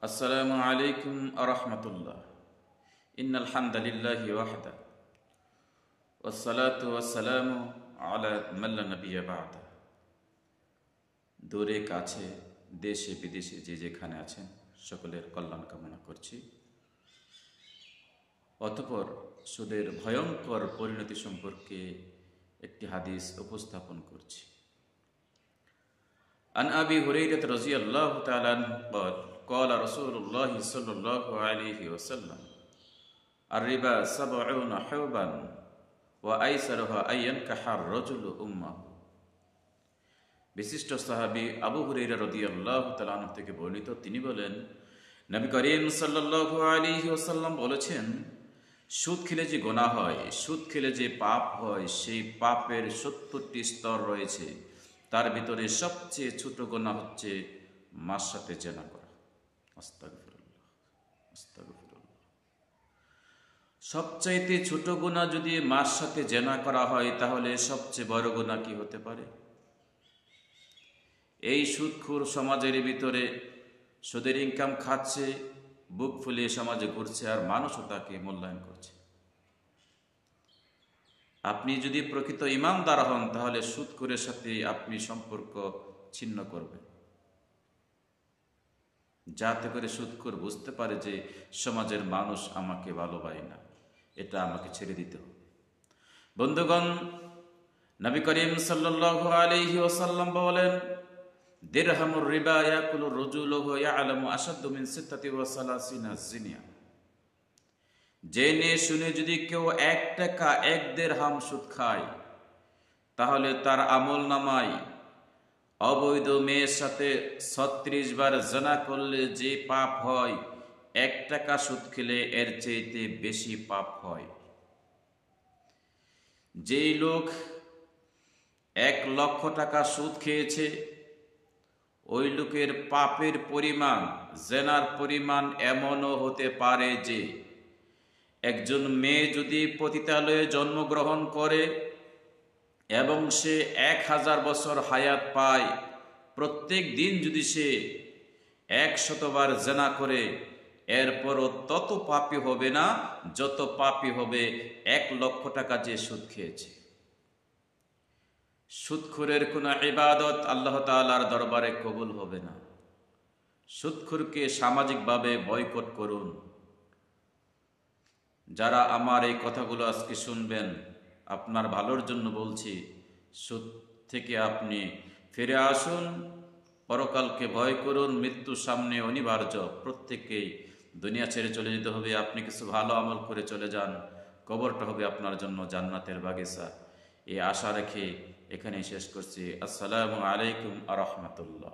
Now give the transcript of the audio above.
আসসালামু আলাইকুম আরহামতুল্লাহ। ইন্নাল হামদালিল্লাহি ওয়াহদা ওয়াসসালাতু ওয়াসসালামু আলা মান লা নাবিয়্যা বা'দা। দূরে কাছে, দেশে বিদেশে যে যেখানে আছেন সকলের কল্যাণ কামনা করছি। অতঃপর সুদের ভয়ঙ্কর পরিণতি সম্পর্কে একটি হাদিস উপস্থাপন করছি। আন আবি হুরায়রা রাদিয়াল্লাহু তাআলা আনহু قال رسول الله صلى الله عليه وسلم الربا 70 حوبا وأيسرها أن ينكح الرجل أمه। বিশিষ্ট সাহাবী আবু হুরায়রা রাদিয়াল্লাহু তাআলা আনহু থেকে বর্ণিত, তিনি বলেন, নবী করিম সাল্লাল্লাহু আলাইহি ওয়াসাল্লাম বলেছেন, সুদ খেলে যে গুনাহ হয়, সুদ খেলে যে পাপ হয়, সেই পাপের 70টি স্তর রয়েছে। তার ভিতরে সবচেয়ে ছোট গুনাহ হচ্ছে মার সাথে জিনা করা। সবচাইতে ছোট গুনাহ যদি মার সাথে জিনা করা হয়, তাহলে সবচেয়ে বড় গুনাহ কি হতে পারে? এই সুদখোর সমাজের ভিতরে সুদের ইনকাম খাচ্ছে, বুক ফুলিয়ে সমাজে ঘুরছে, আর মানুষও তাকে মূল্যায়ন করছে। আপনি যদি প্রকৃত ইমানদার হন, তাহলে সুদখোরের সাথে আপনি সম্পর্ক ছিন্ন করবেন, যাতে করে সুদখোর বুঝতে পারে যে সমাজের মানুষ আমাকে ভালোবাসে না, এটা আমাকে ছেড়ে দিতে হবে। বন্ধুগণ, নবী করিম সাল্লাল্লাহু আলাইহি ওয়াসাল্লাম বলেন, দিরহামুর রিবা ইয়াকুলুর রাজুলু ওয়া ইয়ালামু আশাদ্দু মিন 36 জিনিয়া। জেনে শুনে যদি কেউ 1 টাকা 1 দিরহাম সুদ খায়, তাহলে তার আমলনামায় অবৈধ মেয়ের সাথে 36 বার জিনা করলে যে পাপ হয়, 1 টাকা সুদ খেলে এর চাইতে বেশি পাপ হয়। যেই লোক 1 লক্ষ টাকা সুদ খেয়েছে, ওই লোকের পাপের পরিমাণ, জিনার পরিমাণ এমনও হতে পারে যে একজন মেয়ে যদি পতিতালয়ে জন্মগ্রহণ করে এবং সে 1000 বছর হায়াত পায়, প্রত্যেক দিন যদি সে 100 বার জিনা করে, এরপরও তত পাপী হবে না যত পাপী হবে 1 লক্ষ টাকা যে সুদ খেয়েছে। সুদখোরের কোনো ইবাদত আল্লাহ তাআলার দরবারে কবুল হবে না। সুদখোরকে সামাজিকভাবে বয়কট করুন। যারা আমার এই কথাগুলো আজকে শুনবেন, আপনার ভালোর জন্য বলছি, সুদ থেকে আপনি ফিরে আসুন, পরকালকে ভয় করুন। মৃত্যু সামনে অনিবার্য, প্রত্যেককেই দুনিয়া ছেড়ে চলে যেতে হবে। আপনি কিছু ভালো আমল করে চলে যান, কবরটা হবে আপনার জন্য জান্নাতের বাগিচা। এই আশা রেখে এখানেই শেষ করছি। আসসালামু আলাইকুম আ রহমতুল্লাহ।